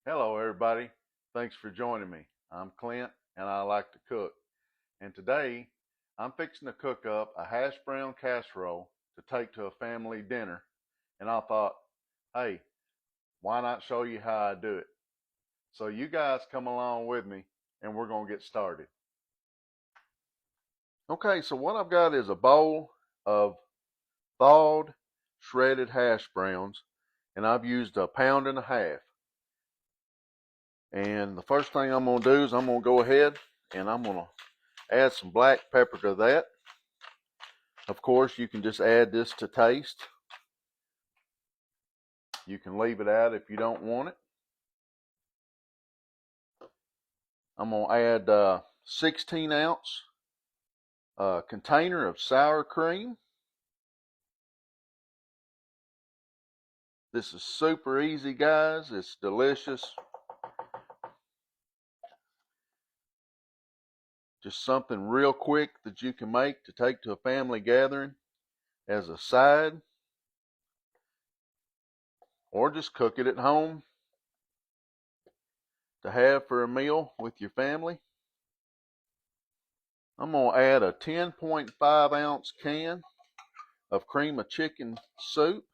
Hello, everybody. Thanks for joining me. I'm Clint, and I like to cook. And today, I'm fixing to cook up a hash brown casserole to take to a family dinner. And I thought, hey, why not show you how I do it? So you guys come along with me, and we're going to get started. Okay, so what I've got is a bowl of thawed, shredded hash browns, and I've used 1.5 pounds. And the first thing I'm going to do is I'm going to go ahead and I'm going to add some black pepper to that. Of course, you can just add this to taste. You can leave it out if you don't want it. I'm going to add a 16-ounce container of sour cream. This is super easy, guys. It's delicious. Just something real quick that you can make to take to a family gathering as a side, or just cook it at home to have for a meal with your family. I'm going to add a 10.5-ounce can of cream of chicken soup.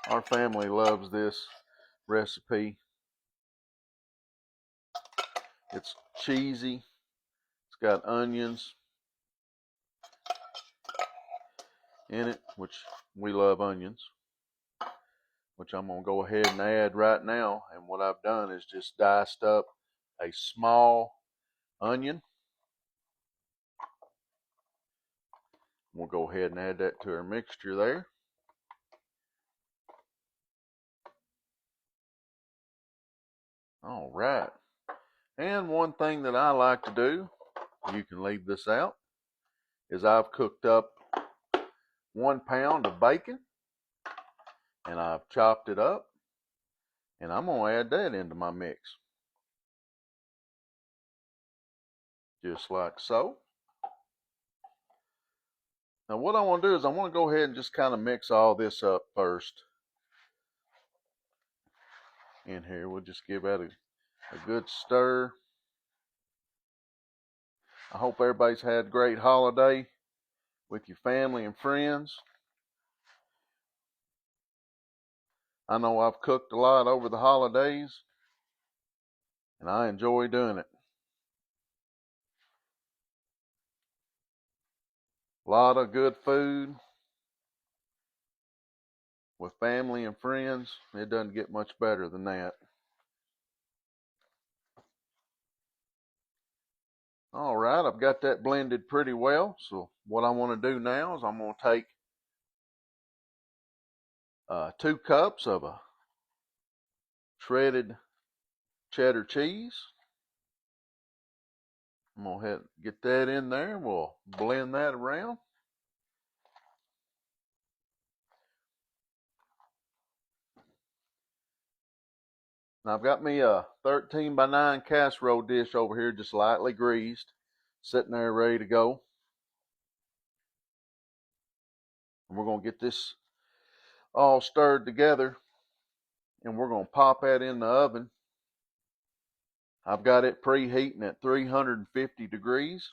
Our family loves this recipe. It's cheesy. It's got onions in it, which we love onions, which I'm going to go ahead and add right now. And what I've done is just diced up a small onion. We'll go ahead and add that to our mixture there. All right. And one thing that I like to do, you can leave this out, is I've cooked up 1 pound of bacon and I've chopped it up, and I'm going to add that into my mix. Just like so. Now what I want to do is I want to go ahead and just kind of mix all this up first. In here, we'll just give that a good stir. I hope everybody's had a great holiday with your family and friends. I know I've cooked a lot over the holidays, and I enjoy doing it. A lot of good food with family and friends. It doesn't get much better than that. All right, I've got that blended pretty well. So what I want to do now is I'm going to take 2 cups of a shredded cheddar cheese. I'm going to get that in there. We'll blend that around. Now I've got me a 13 by 9 casserole dish over here, just lightly greased, sitting there ready to go. And we're going to get this all stirred together, and we're going to pop that in the oven. I've got it preheating at 350 degrees.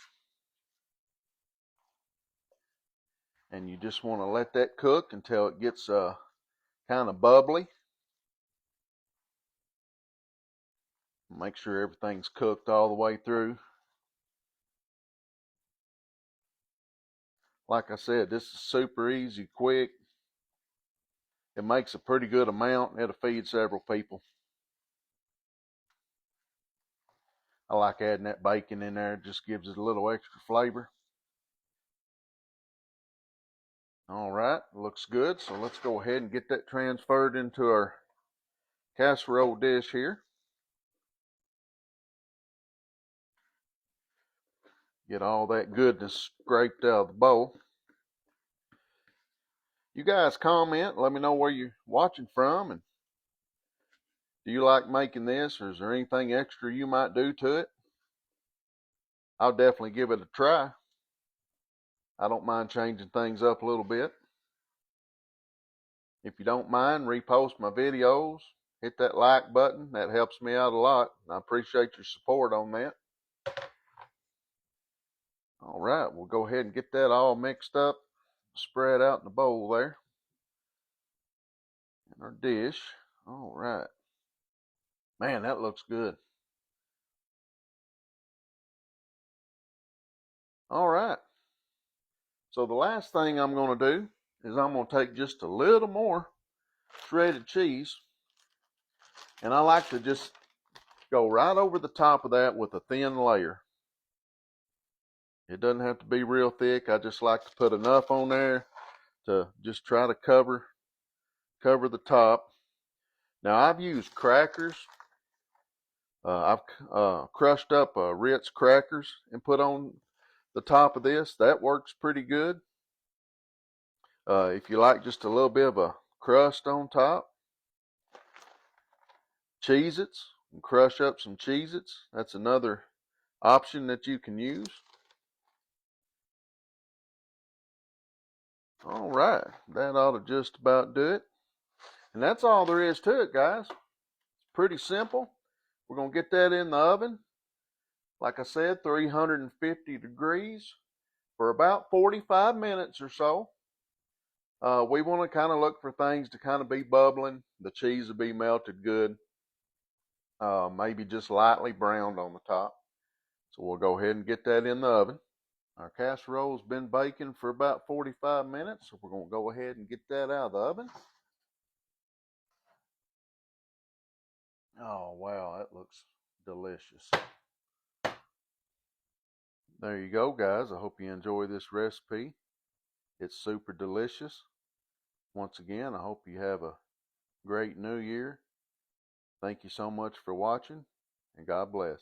And you just want to let that cook until it gets kind of bubbly. Make sure everything's cooked all the way through. Like I said, this is super easy, quick. It makes a pretty good amount, and it'll feed several people. I like adding that bacon in there. It just gives it a little extra flavor. All right, looks good. So let's go ahead and get that transferred into our casserole dish here. Get all that goodness scraped out of the bowl. You guys comment, let me know where you're watching from, and do you like making this, or is there anything extra you might do to it? I'll definitely give it a try. I don't mind changing things up a little bit. If you don't mind, repost my videos. Hit that like button. That helps me out a lot. I appreciate your support on that. All right, we'll go ahead and get that all mixed up. Spread out in the bowl there. In our dish. All right. Man, that looks good. All right. So the last thing I'm going to do is I'm going to take just a little more shredded cheese, and I like to just go right over the top of that with a thin layer. It doesn't have to be real thick. I just like to put enough on there to just try to cover the top. Now I've used crackers. I've crushed up Ritz crackers and put on the top of this. That works pretty good. If you like just a little bit of a crust on top, Cheez-Its, and crush up some Cheez-Its. That's another option that you can use. All right, that ought to just about do it. And that's all there is to it, guys. It's pretty simple. We're going to get that in the oven. Like I said, 350 degrees for about 45 minutes or so. We want to kind of look for things to kind of be bubbling. The cheese will be melted good. Maybe just lightly browned on the top. So we'll go ahead and get that in the oven. Our casserole's been baking for about 45 minutes, so we're going to go ahead and get that out of the oven. Oh, wow, that looks delicious. There you go, guys. I hope you enjoy this recipe. It's super delicious. Once again, I hope you have a great new year. Thank you so much for watching, and God bless.